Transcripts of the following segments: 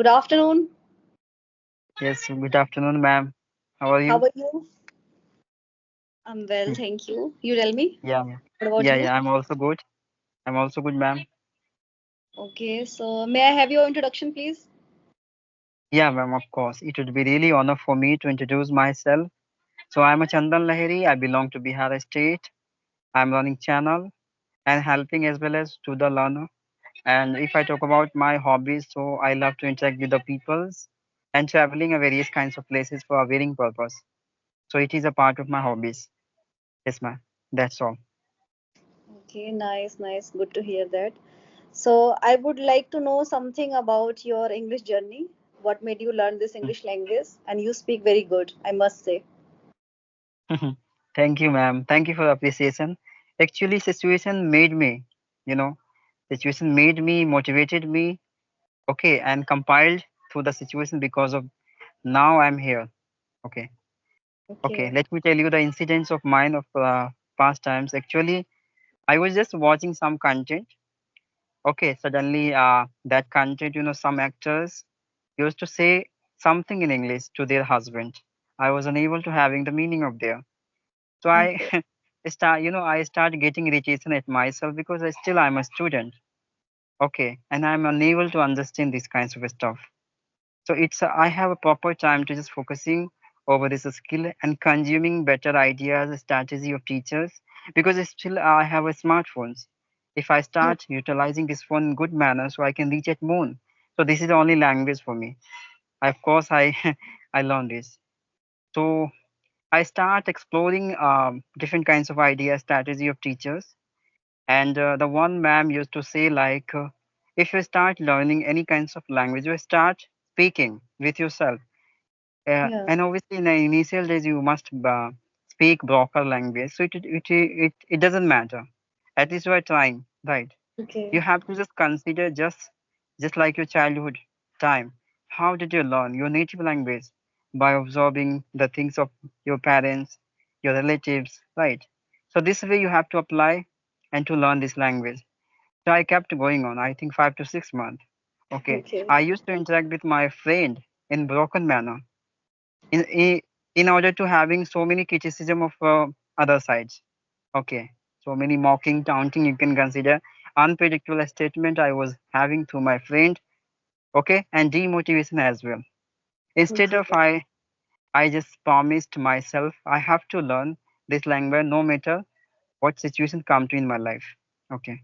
Good afternoon. Yes, good afternoon, ma'am. How are How you? are you? I'm well, Hmm. thank you. You tell me. Yeah, ma'am. What about Yeah, you? yeah, I'm also good. I'm also good, ma'am. Okay, so may I have your introduction, please? Yeah, ma'am, of course. It would be really honor for me to introduce myself. So I'm a Chandan Lahiri. I belong to Bihar state. I'm running channel and helping as well as to the learner. And if I talk about my hobbies, so I love to interact with the peoples and traveling a various kinds of places for a varying purpose. So it is a part of my hobbies. Yes, ma'am. That's all. Okay, nice, nice. Good to hear that. So I would like to know something about your English journey. What made you learn this English language? And you speak very good, I must say. Thank you, ma'am. Thank you for the appreciation. Actually, you know, situation made me, motivated me, okay, and compiled through the situation because of now I'm here. Okay, okay. Okay. Let me tell you the incidents of mine of past times. Actually, I was just watching some content. Okay, suddenly that content, some actors used to say something in English to their husband. I was unable to having the meaning of their. So I Okay. I start getting irritation at myself because I'm a student. Okay, and I'm unable to understand these kinds of stuff. So I have a proper time to just focusing over this skill and consuming better ideas, strategy of teachers because still I have a smartphones. If I start utilizing this phone in good manner, so I can reach at moon. So this is the only language for me. Of course, I I learned this. So I start exploring different kinds of ideas, strategy of teachers. And the one ma'am used to say like, if you start learning any kinds of language, you start speaking with yourself. Yeah. And obviously, in the initial days, you must speak broker language. So it doesn't matter. At least you are trying, right? You Okay. have to just consider just like your childhood time. How did you learn your native language? By absorbing the things of your parents, your relatives, right? So this way you have to apply and to learn this language. So I kept going on, I think 5 to 6 months. Okay. Okay. I used to interact with my friend in broken manner in in, in order to having so many criticism of other sides. Okay. So many mocking, taunting you can consider unpredictable statement I was having to my friend. Okay, and demotivation as well. Instead Okay. of I just promised myself I have to learn this language no matter what situation come to in my life. Okay.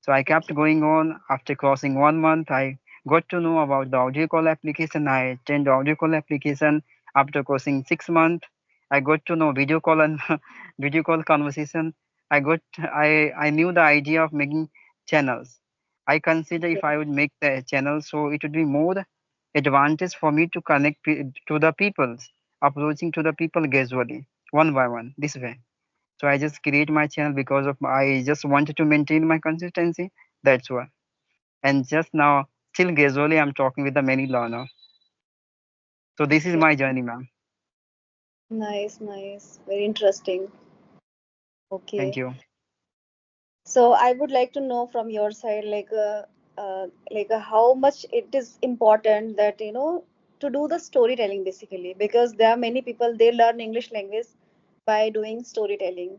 So I kept Okay. going on. After crossing 1 month, I got to know about the audio call application. I changed the audio call application. After crossing 6 months, I got to know video call and video call conversation. I knew the idea of making channels. I consider if I would make the channel, so it would be more advantage for me to connect to the peoples, approaching to the people gradually, one by one, this way. So I just create my channel because of I just wanted to maintain my consistency. That's why. And just now, still gradually, I'm talking with the many learner. So this is Okay. my journey, ma'am. Nice, nice. Very interesting. Thank Okay. you. So I would like to know from your side, how much it is important that to do the storytelling basically, because there are many people they learn English language by doing storytelling,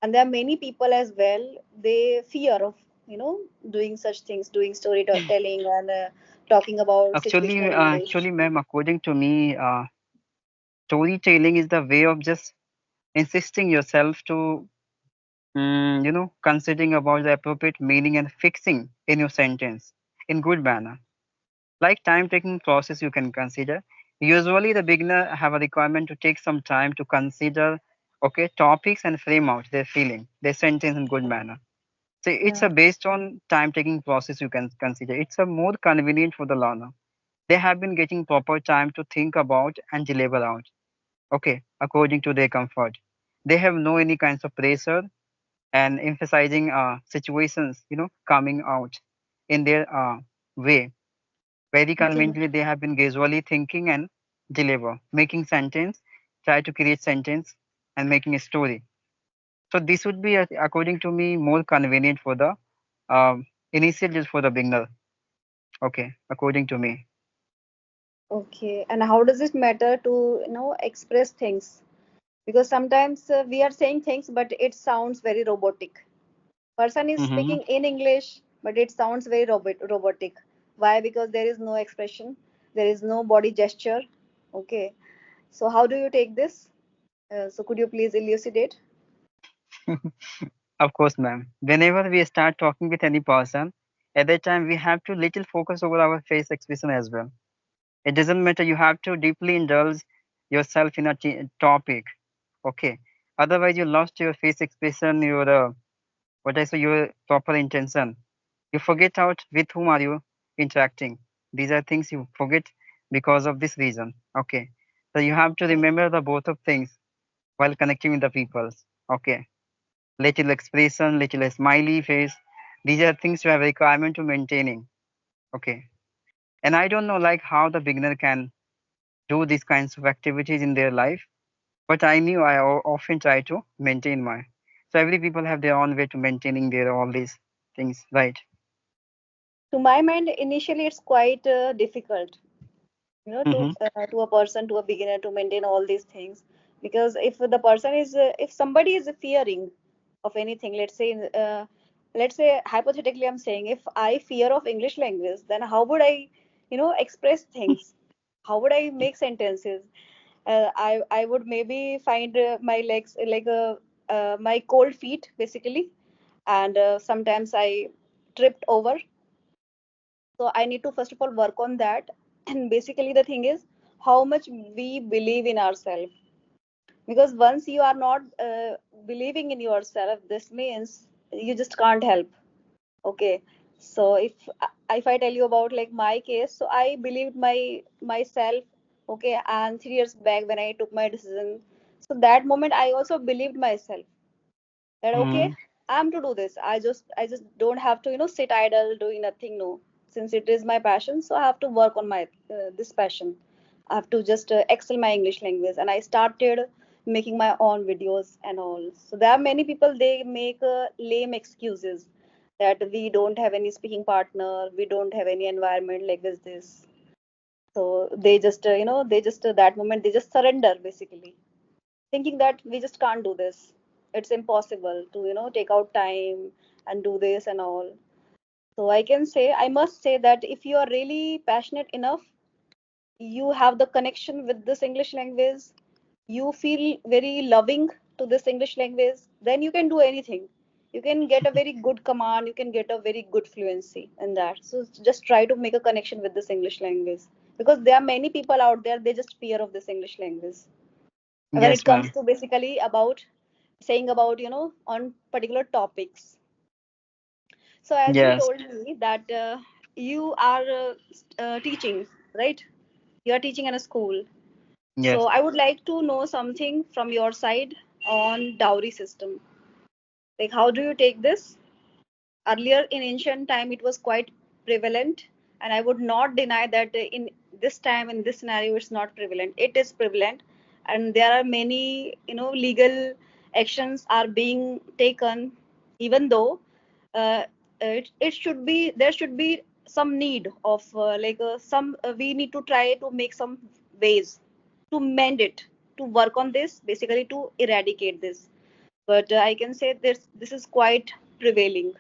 and there are many people as well they fear of doing such things, doing storytelling and talking about situational English. Actually, ma'am, according to me, storytelling is the way of just insisting yourself to, considering about the appropriate meaning and fixing in your sentence in good manner. Like time taking process you can consider. Usually the beginner have a requirement to take some time to consider okay topics and frame out their feeling, their sentence in good manner. So it's Yeah. a based on time taking process you can consider. It's a more convenient for the learner. They have been getting proper time to think about and deliver out. Okay, according to their comfort. They have no any kinds of pressure and emphasizing situations, coming out in their way very Okay. conveniently, they have been gradually thinking and deliver, making sentence, try to create sentence and making a story. So this would be, according to me, more convenient for the initial just for the beginner. Okay, according to me. Okay. And how does it matter to, express things? Because sometimes we are saying things, but it sounds very robotic. Person is Mm-hmm. speaking in English, but it sounds very robotic. Why? Because there is no expression, there is no body gesture. Okay. So how do you take this? So could you please elucidate? Of course, ma'am. Whenever we start talking with any person, at that time we have to little focus over our face expression as well. It doesn't matter. You have to deeply indulge yourself in a topic. Okay. Otherwise, you lost your face expression, your what I say, your proper intention. You forget out with whom are you interacting. These are things you forget because of this reason. Okay. So you have to remember the both of things while connecting with the people. Okay. Little expression, little smiley face. These are things you have requirement to maintaining. Okay. And I don't know like how the beginner can do these kinds of activities in their life, but I knew I often try to maintain my. So every people have their own way to maintaining their all these things, right? To my mind, initially it's quite difficult, Mm-hmm. to a person, to a beginner, to maintain all these things. Because if the person is, if somebody is fearing of anything, let's say hypothetically, I'm saying, if I fear of English language, then how would I, express things? How would I make sentences? I would maybe find my legs like my cold feet basically, and sometimes I tripped over. So I need to first of all work on that. And basically the thing is how much we believe in ourselves. Because once you are not believing in yourself, this means you just can't help. Okay. So if I tell you about like my case, so I believed myself. Okay. And 3 years back when I took my decision, so that moment I also believed myself that okay, Mm-hmm. I'm to do this. I just don't have to sit idle doing nothing. No, since it is my passion, so I have to work on my this passion. I have to just excel my English language, and I started making my own videos and all. So there are many people, they make lame excuses that we don't have any speaking partner, we don't have any environment like this. So they just they just that moment they just surrender basically, thinking that we just can't do this. It's impossible to take out time and do this and all. So I must say that if you are really passionate enough, you have the connection with this English language, you feel very loving to this English language, then you can do anything. You can get a very good command, you can get a very good fluency in that. So just try to make a connection with this English language, because there are many people out there, they just fear of this English language when it Yes, comes ma'am. to basically about saying about on particular topics. So as you Yes, told me that you are teaching, right? You are teaching in a school. So yes. I would like to know something from your side on dowry system. Like how do you take this? Earlier in ancient time it was quite prevalent, and I would not deny that in this time, in this scenario, it's not prevalent. It is prevalent, and there are many legal actions are being taken, even though uh, it should be, there should be some need of some we need to try to make some ways to mend it, to work on this, basically to eradicate this. But I can say this is quite prevailing.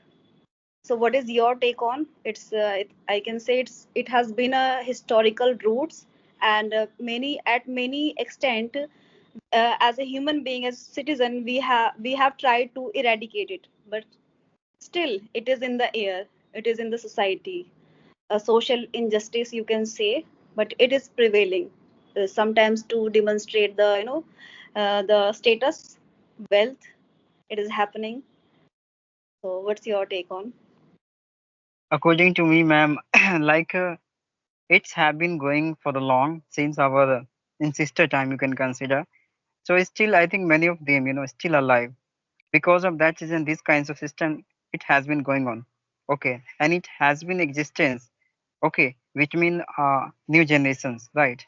So what is your take on? I can say it has been a historical roots, and many extent, as a human being, as citizen, we have tried to eradicate it, but still it is in the air. It is in the society. A social injustice, you can say, but it is prevailing. Sometimes to demonstrate the the status, wealth, it is happening. So what's your take on? According to me, ma'am, like it's have been going for the long since our ancestor time. You can consider. So still, I think many of them, still alive. Because of that reason, these kinds of system it has been going on. Okay, and it has been existence. Okay, which mean new generations, right?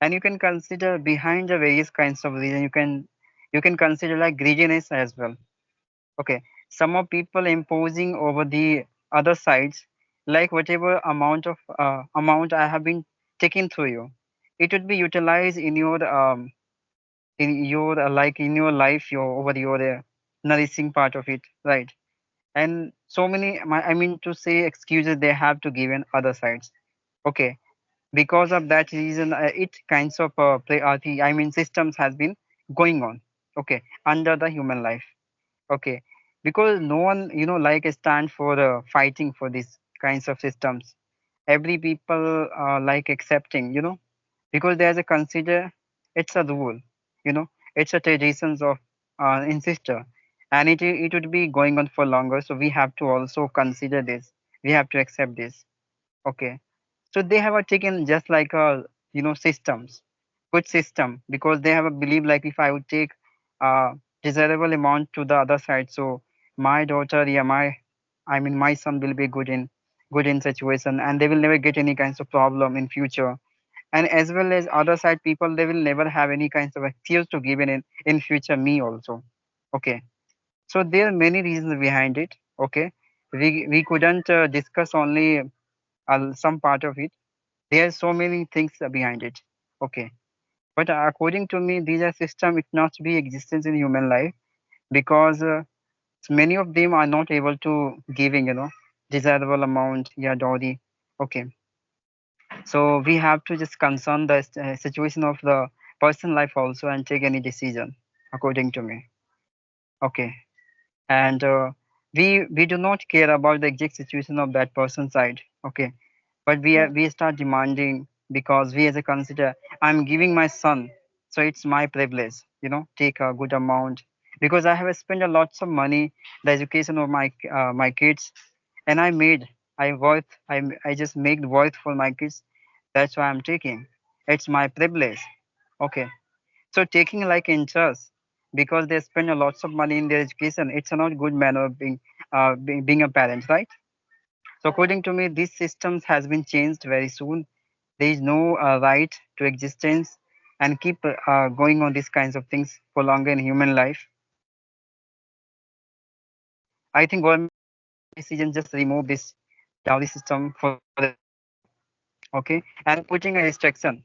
And you can consider behind the various kinds of reason. You can consider like greediness as well. Okay, some of people imposing over the other sides, like whatever amount I have been taken through you, it would be utilized in your like in your life, your over your nourishing part of it, right? And so many I mean to say excuses they have to give in other sides. Okay, because of that reason, it kinds of I mean systems has been going on. Okay, under the human life. Okay, because no one like stand for fighting for these kinds of systems. Every people like accepting, because there's a consider, it's a rule, it's a traditions of ancestor, and it would be going on for longer, so we have to also consider this, we have to accept this. Okay, so they have a taken just like a systems, good system, because they have a belief like if I would take desirable amount to the other side, so my daughter, yeah, I mean my son will be good in situation, and they will never get any kinds of problem in future. And as well as other side people, they will never have any kinds of excuse to give in future me also. Okay, so there are many reasons behind it. Okay, we couldn't discuss only some part of it. There are so many things behind it. Okay, but according to me, these are system it not be existence in human life, because many of them are not able to giving desirable amount, yeah, dowry. Okay, so we have to just concern the situation of the person life also and take any decision according to me. Okay, and we do not care about the exact situation of that person's side. Okay, but Yeah. we start demanding, because we as a consider, I'm giving my son, so it's my privilege, take a good amount, because I have spent a lots of money the education of my kids, and I just make the worth for my kids. That's why I'm taking, it's my privilege. Okay, so taking like interest, because they spend a lots of money in their education, it's a not good manner of being a parent, right? So Yeah. according to me, these systems has been changed very soon. There is no right to existence, and keep going on these kinds of things for longer in human life. I think government should take a decision, just remove this dowry system forever. Okay, and putting a restriction.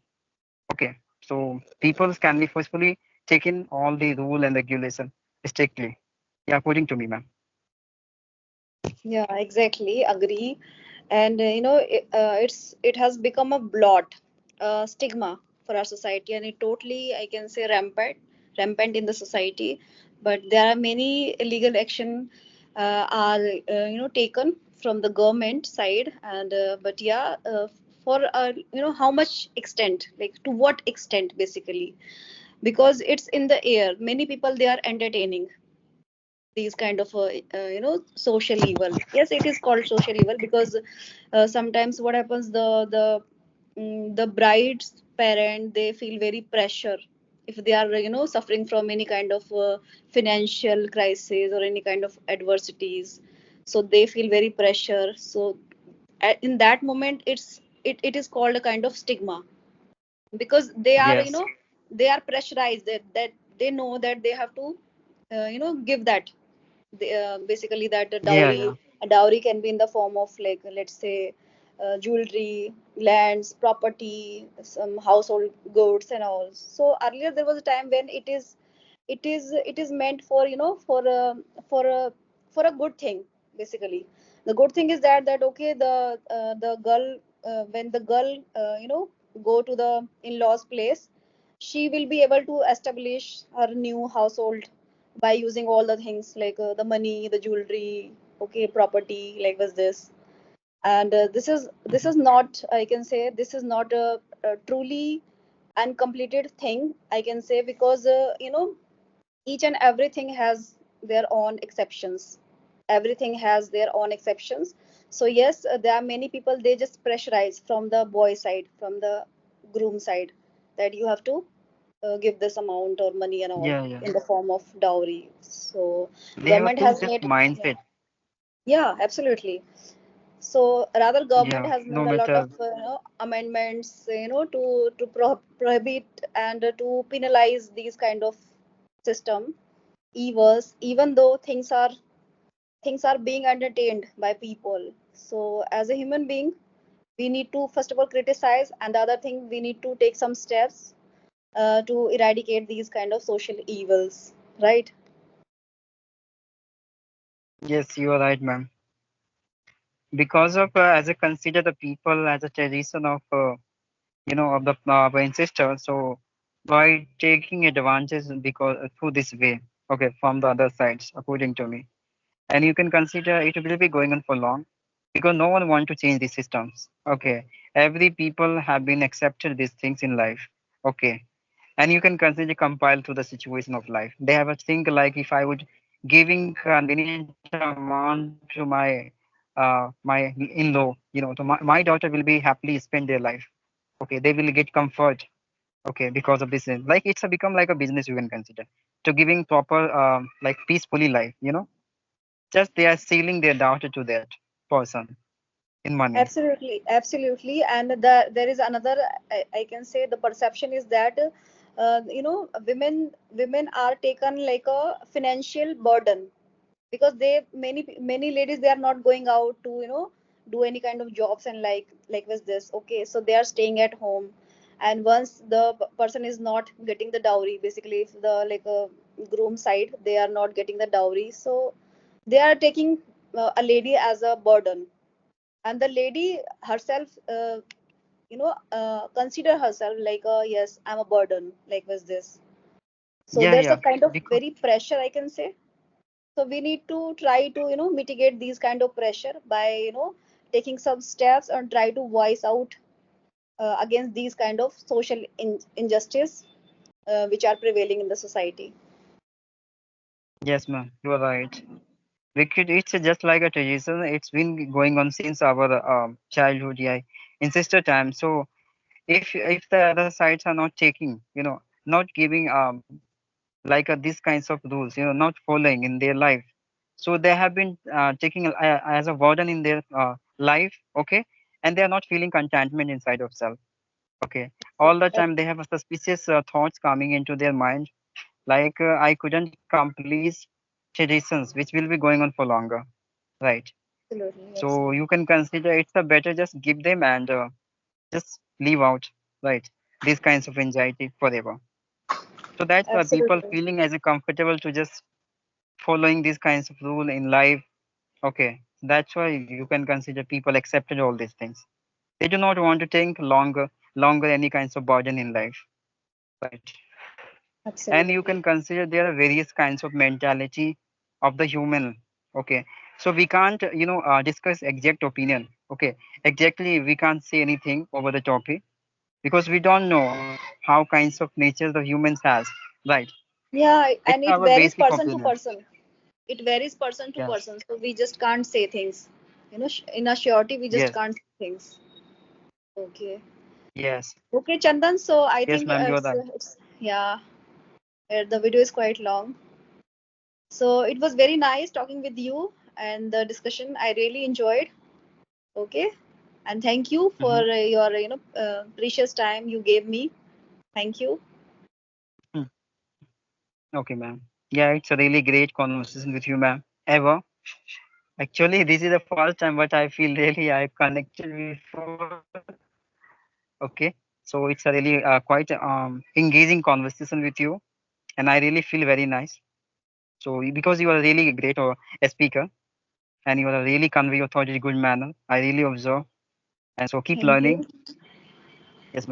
Okay, so people can be forcefully taking all the rule and regulation strictly. Yeah, according to me, ma'am. Yeah, exactly. Agree. And it has become a blot, stigma for our society, and it totally, I can say, rampant in the society. But there are many illegal action are taken from the government side, and but yeah, for how much extent, like to what extent, basically, because it's in the air. Many people they are entertaining these kind of social evil. Yes, it is called social evil because sometimes what happens, the bride's parent, they feel very pressure if they are suffering from any kind of financial crisis or any kind of adversities, so they feel very pressure. So in that moment, it is called a kind of stigma, because they are Yes. they are pressurized, that they know that they have to give that, basically, that Yeah, yeah. a dowry can be in the form of, like, let's say, jewelry, lands, property, some household goods and all. So earlier there was a time when it is meant for for a for a good thing, basically. The good thing is that okay, the girl, when the girl go to the in-laws place, she will be able to establish her new household by using all the things, like the money, the jewelry, okay, property, like was this. And this is not, I can say, this is not a truly uncompleted thing, I can say, because each and everything has their own exceptions. Everything has their own exceptions. So yes, there are many people, they just pressurize from the boy side, from the groom side, that you have to give this amount or money and all Yeah, yeah. in the form of dowry. So They have a government too has just made, yeah, mindset. yeah, absolutely. So rather, government Yeah, has no made a lot of matter. amendments, to prohibit and to penalize these kind of system evils, even though things are being entertained by people. So as a human being, We need to first of all criticize, and the other thing, we need to take some steps to eradicate these kind of social evils, right? Yes, you are right, ma'am. Because of as I consider the people as a tradition of of the our ancestors, so by taking advantage because through this way, okay, from the other sides, according to me, and you can consider it will be going on for long because no one want to change these systems. Okay, every people have been accepted these things in life. Okay, and you can consider compile to the situation of life. They have a think like if I would giving convenient amount to my in-law, so my daughter will be happily spend their life. Okay, they will get comfort. Okay, because of this, like it's a become like a business you can consider to giving proper like peacefully life. Just they are selling their daughter to that person in money. Absolutely, absolutely. And there is another, I can say the perception is that, women are taken like a financial burden, because they, many ladies, they are not going out to, do any kind of jobs, and like was this, okay, so they are staying at home. And once the person is not getting the dowry, basically if the like a groom side, they are not getting the dowry, so they are taking a lady as a burden. And the lady herself, consider herself like, yes, I'm a burden, like was this. So Yeah, there's a yeah. kind of Because very pressure, I can say. So we need to try to, mitigate these kind of pressure by, taking some steps and try to voice out against these kind of social injustice which are prevailing in the society. yes, ma'am, you are right. Because it's just like a tradition. It's been going on since our childhood, yeah, in sister time. So if the other sides are not taking, not giving like these kinds of rules, not following in their life, so they have been taking as a burden in their life, okay, and they are not feeling contentment inside of self, okay. All the time they have a suspicious thoughts coming into their mind, like I couldn't complete traditions which will be going on for longer, right? Absolutely, So you absolutely, can consider it's a better just give them and just leave out, right? These kinds of anxiety forever. So that's why people absolutely, feeling as a comfortable to just following these kinds of rule in life. Okay, that's why you can consider people accepted all these things. They do not want to think longer any kinds of burden in life, right? And you absolutely. can consider there are various kinds of mentality of the human. Okay, so we can't discuss exact opinion. Okay, exactly we can't say anything over the topic because we don't know how kinds of nature the humans has, right? Yeah, It's and it our varies basic person to opinion. person. It varies person to Yes, person, so we just can't say things. In a surety, we just yes, can't say things. Okay. yes, Okay, Chandan. So I yes, think ma'am, you're right. it's yeah, the video is quite long. So it was very nice talking with you, and the discussion I really enjoyed. Okay, and thank you for Mm-hmm. your precious time you gave me. Thank you. Okay, ma'am. Yeah, it's a really great conversation with you, ma'am. Ever. Actually, this is the first time, but I feel really I connected before. Okay, so it's a really quite engaging conversation with you, and I really feel very nice. So because you are really great or a speaker, and you are really convey your thought in a good manner, I really observe, and so keep Thank learning. you. Yes, ma'am.